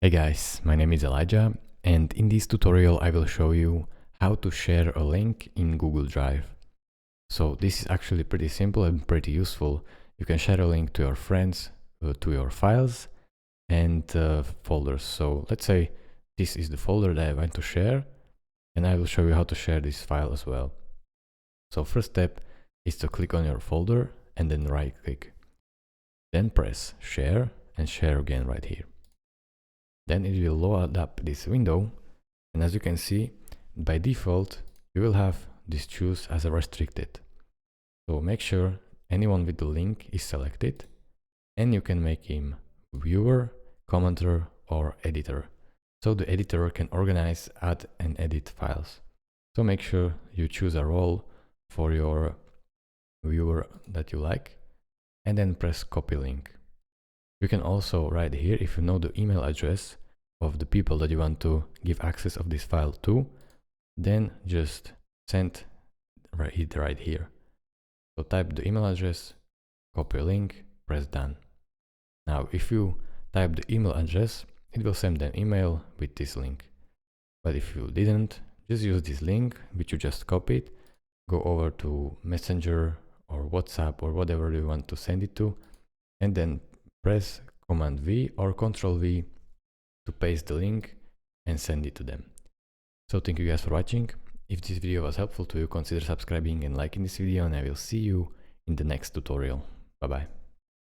Hey guys, my name is Elijah, and in this tutorial I will show you how to share a link in Google Drive. So this is actually pretty simple and pretty useful. You can share a link to your friends, to your files and folders. So let's say this is the folder that I want to share, and I will show you how to share this file as well. So first step is to click on your folder and then right click. Then press share and share again right here. Then it will load up this window, and as you can see, by default you will have this choose as a restricted. So make sure anyone with the link is selected, and you can make him viewer, commenter or editor. So the editor can organize, add and edit files. So make sure you choose a role for your viewer that you like, and then press copy link. You can also write here, if you know the email address of the people that you want to give access of this file to, then just send it right here. So type the email address, copy a link, press done. Now if you type the email address, it will send an email with this link. But if you didn't, just use this link which you just copied, go over to Messenger or WhatsApp or whatever you want to send it to, and then press Command V or Control V to paste the link and send it to them. So thank you guys for watching. If this video was helpful to you, consider subscribing and liking this video, and I will see you in the next tutorial. Bye bye.